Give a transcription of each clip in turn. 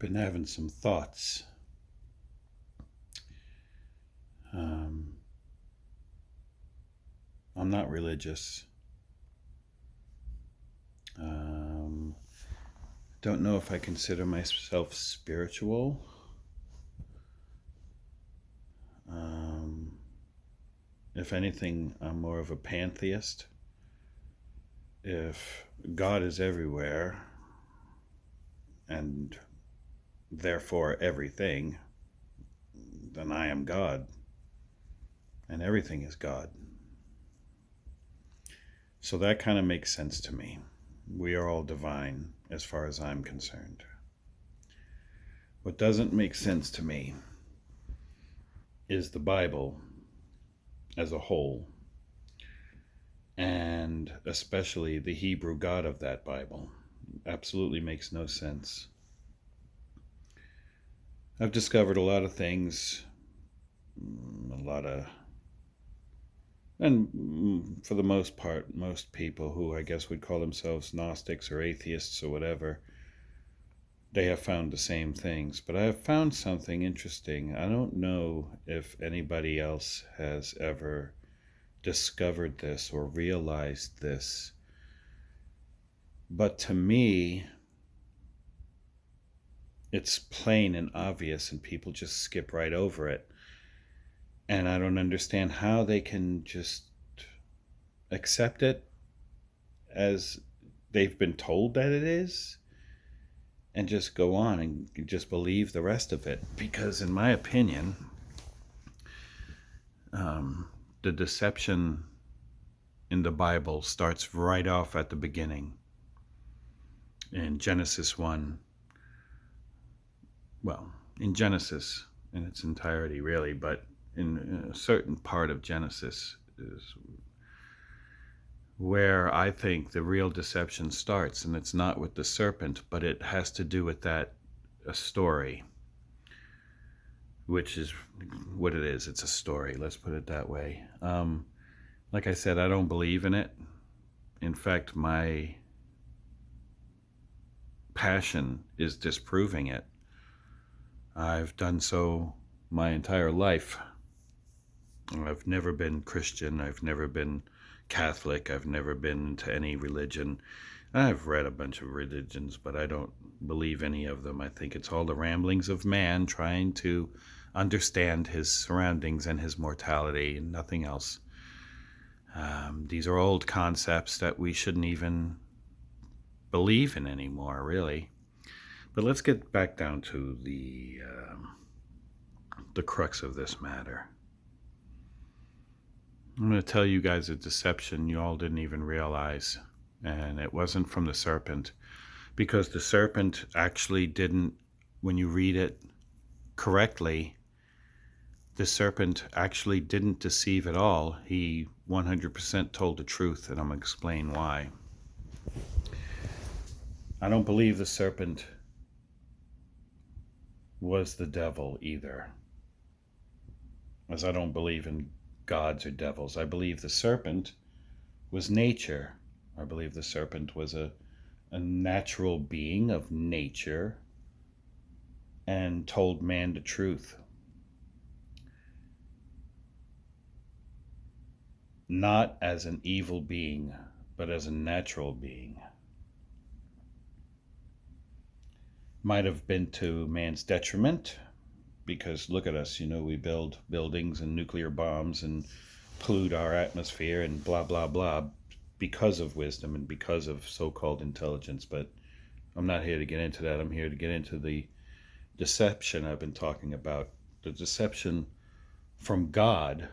Been having some thoughts. I'm not religious. Don't know if I consider myself spiritual. If anything, I'm more of a pantheist. If God is everywhere and therefore everything, then I am God, and everything is God. So that kind of makes sense to me. We are all divine as far as I'm concerned. What doesn't make sense to me is the Bible as a whole, and especially the Hebrew God of that Bible. Absolutely makes no sense. I've discovered a lot of things, and for the most part, most people who I guess would call themselves Gnostics or atheists or whatever, they have found the same things. But I have found something interesting. I don't know if anybody else has ever discovered this or realized this. But to me, it's plain and obvious, and people just skip right over it. And I don't understand how they can just accept it as they've been told that it is and just go on and just believe the rest of it. Because in my opinion, the deception in the Bible starts right off at the beginning. In Genesis 1, well, in Genesis in its entirety really, but in a certain part of Genesis is where I think the real deception starts, and it's not with the serpent, but it has to do with that story, which is what it is. It's a story, let's put it that way. Like I said, I don't believe in it. In fact, my passion is disproving it. I've done so my entire life. I've never been Christian. I've never been Catholic. I've never been into any religion. I've read a bunch of religions, but I don't believe any of them. I think it's all the ramblings of man trying to understand his surroundings and his mortality and nothing else. These are old concepts that we shouldn't even believe in anymore, really. But let's get back down to the crux of this matter. I'm going to tell you guys a deception you all didn't even realize, and it wasn't from the serpent, because the serpent actually didn't, when you read it correctly, the serpent actually didn't deceive at all. He 100% told the truth, and I'm going to explain why. I don't believe the serpent was the devil either, as I don't believe in gods or devils. I believe the serpent was nature. I believe the serpent was a natural being of nature and told man the truth. Not as an evil being, but as a natural being. Might have been to man's detriment, because look at us, we build buildings and nuclear bombs and pollute our atmosphere and blah, blah, blah, because of wisdom and because of so-called intelligence. But I'm not here to get into that. I'm here to get into the deception I've been talking about. The deception from God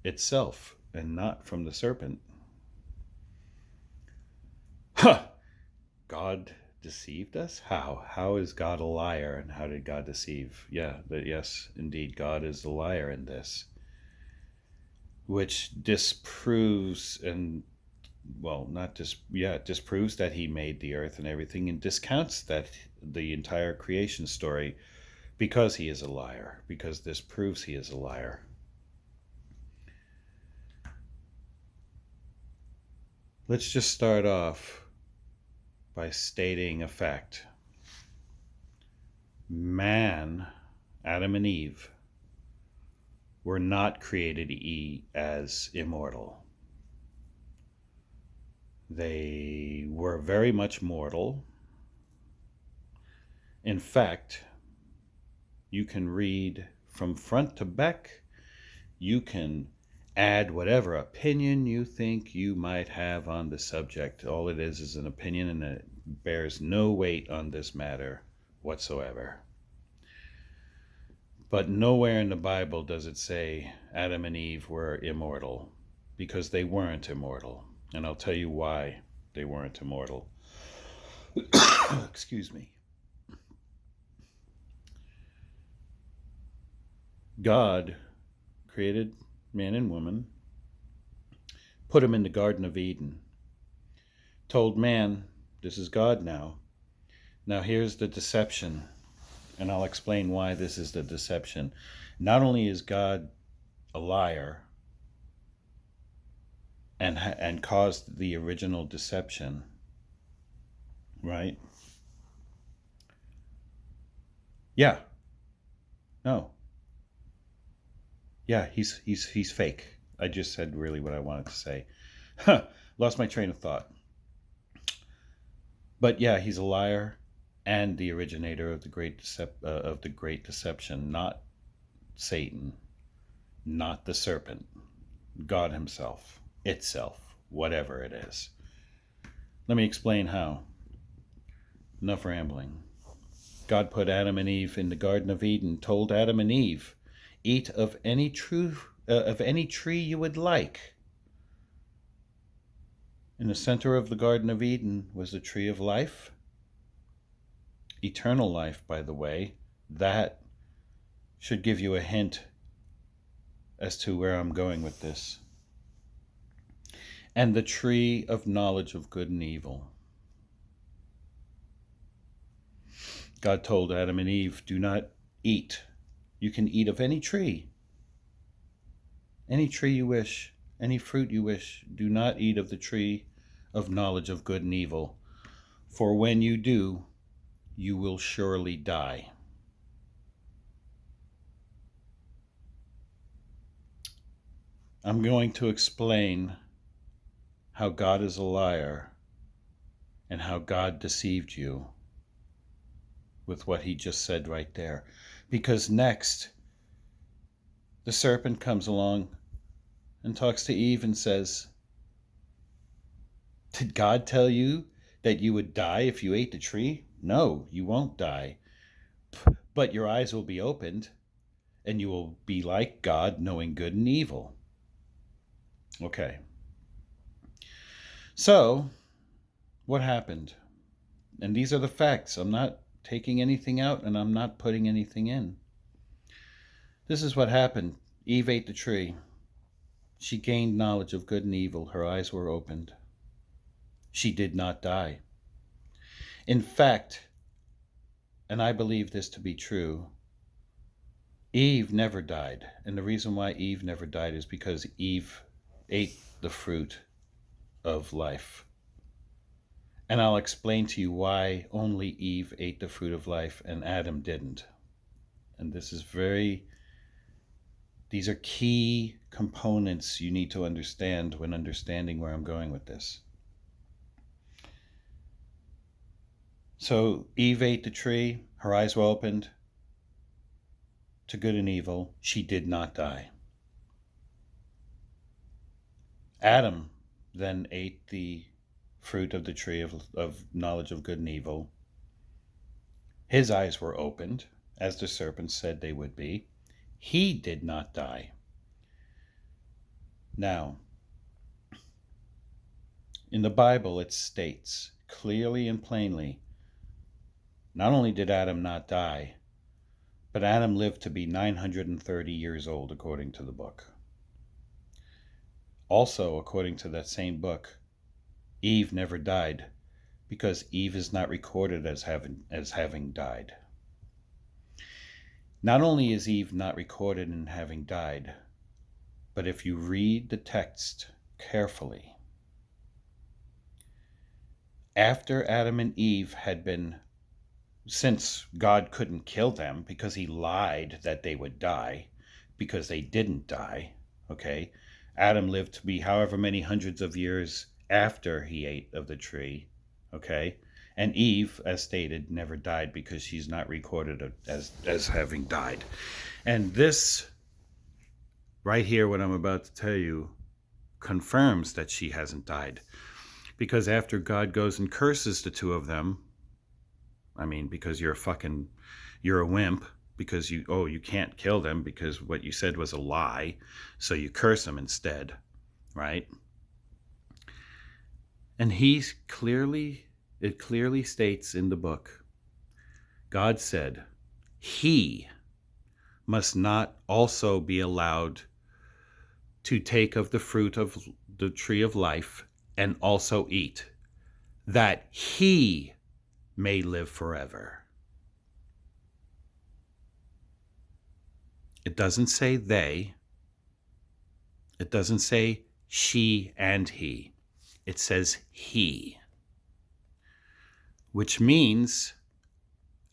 itself and not from the serpent. God deceived us? How is God a liar, and how did God deceive? Yes, indeed, God is the liar in this, which disproves disproves that he made the earth and everything, and discounts that the entire creation story, because he is a liar, because this proves he is a liar. Let's just start off by stating a fact. Man, Adam and Eve, were not created as immortal. They were very much mortal. In fact, you can read from front to back. You can add whatever opinion you think you might have on the subject. All it is an opinion, and it bears no weight on this matter whatsoever. But nowhere in the Bible does it say Adam and Eve were immortal, because they weren't immortal. And I'll tell you why they weren't immortal. Excuse me. God created man and woman, put them in the Garden of Eden, told man, this is God now. Now here's the deception, and I'll explain why this is the deception. Not only is God a liar and caused the original deception, right? Yeah. No. Yeah, he's fake. I just said really what I wanted to say. Lost my train of thought. But yeah, he's a liar and the originator of the great deception, not Satan, not the serpent, God himself, itself, whatever it is. Let me explain how. Enough rambling. God put Adam and Eve in the Garden of Eden, told Adam and Eve, eat of any tree you would like. In the center of the Garden of Eden was the tree of life. Eternal life, by the way. That should give you a hint as to where I'm going with this. And the tree of knowledge of good and evil. God told Adam and Eve, do not eat. You can eat of any tree you wish, any fruit you wish. Do not eat of the tree of knowledge of good and evil, for when you do, you will surely die. I'm going to explain how God is a liar and how God deceived you with what he just said right there. Because next, the serpent comes along and talks to Eve and says, did God tell you that you would die if you ate the tree? No, you won't die. But your eyes will be opened, and you will be like God, knowing good and evil. Okay. So, what happened? And these are the facts. I'm not taking anything out, and I'm not putting anything in. This is what happened. Eve ate the tree. She gained knowledge of good and evil. Her eyes were opened. She did not die. In fact, and I believe this to be true, Eve never died. And the reason why Eve never died is because Eve ate the fruit of life. And I'll explain to you why only Eve ate the fruit of life and Adam didn't. And these are key components you need to understand when understanding where I'm going with this. So Eve ate the tree, her eyes were opened to good and evil. She did not die. Adam then ate the fruit of the tree of knowledge of good and evil. His eyes were opened, as the serpent said they would be. He did not die. Now, in the Bible it states clearly and plainly, not only did Adam not die, but Adam lived to be 930 years old, according to the book. Also, according to that same book, Eve never died, because Eve is not recorded as having died. Not only is Eve not recorded in having died, but if you read the text carefully, after Adam and Eve had been since God couldn't kill them because he lied that they would die, because they didn't die, okay? Adam lived to be however many hundreds of years after he ate of the tree, okay? And Eve, as stated, never died because she's not recorded as having died. And this right here, what I'm about to tell you, confirms that she hasn't died. Because after God goes and curses the two of them, I mean, because you're a wimp, because you can't kill them because what you said was a lie, so you curse them instead, right? And it clearly states in the book, God said, he must not also be allowed to take of the fruit of the tree of life and also eat, that he may live forever. It doesn't say they. It doesn't say she and he. It says he, which means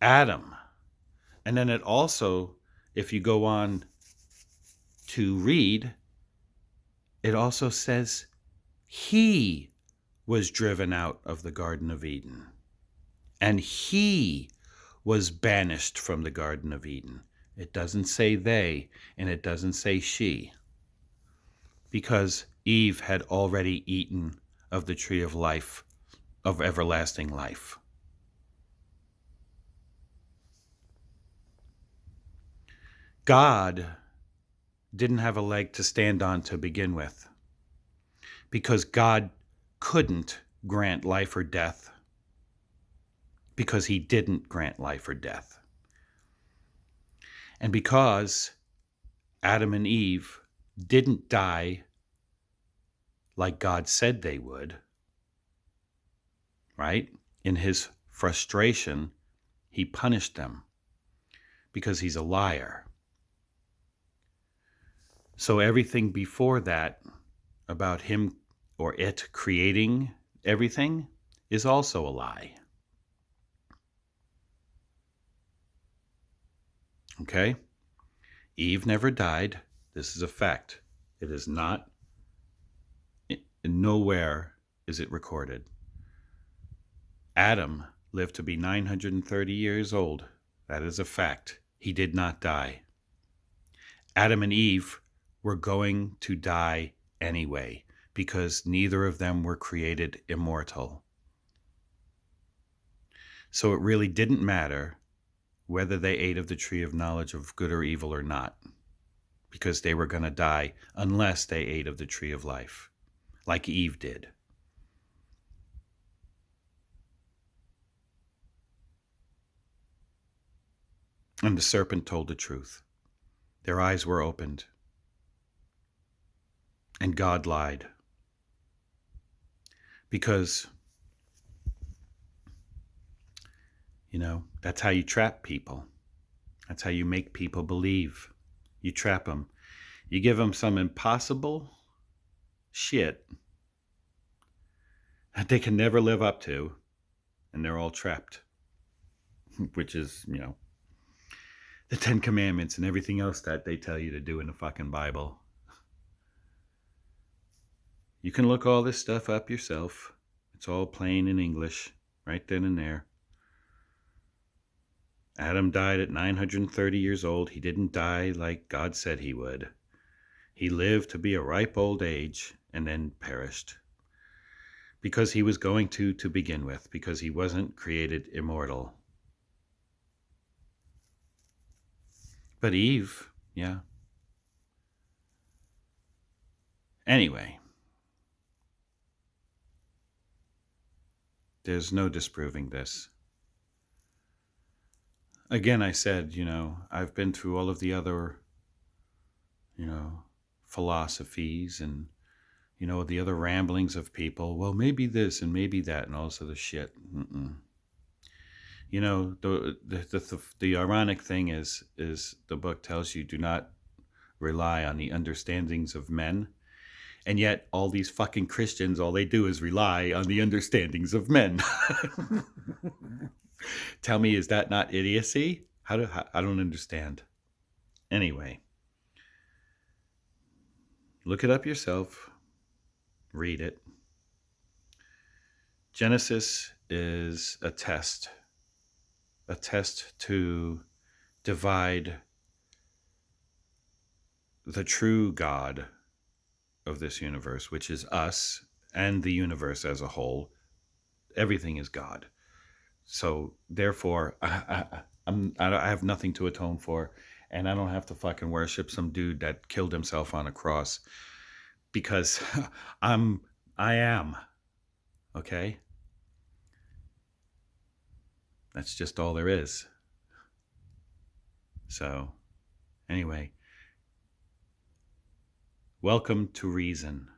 Adam. And then it also, if you go on to read, it also says he was driven out of the Garden of Eden. And he was banished from the Garden of Eden. It doesn't say they, and it doesn't say she. Because Eve had already eaten of the tree of life, of everlasting life. God didn't have a leg to stand on to begin with, because God couldn't grant life or death, because he didn't grant life or death. And because Adam and Eve didn't die like God said they would, right? In his frustration, he punished them because he's a liar. So everything before that about him or it creating everything is also a lie. Okay? Eve never died. This is a fact. It is not, nowhere is it recorded. Adam lived to be 930 years old. That is a fact. He did not die. Adam and Eve were going to die anyway, because neither of them were created immortal. So it really didn't matter whether they ate of the tree of knowledge of good or evil or not, because they were going to die unless they ate of the tree of life, like Eve did. And the serpent told the truth. Their eyes were opened. And God lied. Because, that's how you trap people. That's how you make people believe. You trap them. You give them some impossible shit that they can never live up to, and they're all trapped. Which is, the 10 Commandments and everything else that they tell you to do in the fucking Bible. You can look all this stuff up yourself. It's all plain in English, right then and there. Adam died at 930 years old. He didn't die like God said he would. He lived to be a ripe old age and then perished. Because he was going to begin with, because he wasn't created immortal. But Eve, yeah. Anyway, there's no disproving this. Again, I said, I've been through all of the other, philosophies and, the other ramblings of people. Well, maybe this and maybe that and all this other shit. The ironic thing is the book tells you do not rely on the understandings of men. And yet all these fucking Christians, all they do is rely on the understandings of men. Tell me, is that not idiocy? I don't understand. Anyway, look it up yourself. Read it. Genesis is a test to divide the true God of this universe, which is us and the universe as a whole. Everything is God. So therefore, I have nothing to atone for, and I don't have to fucking worship some dude that killed himself on a cross because I am. Okay? That's just all there is. So, anyway, welcome to reason.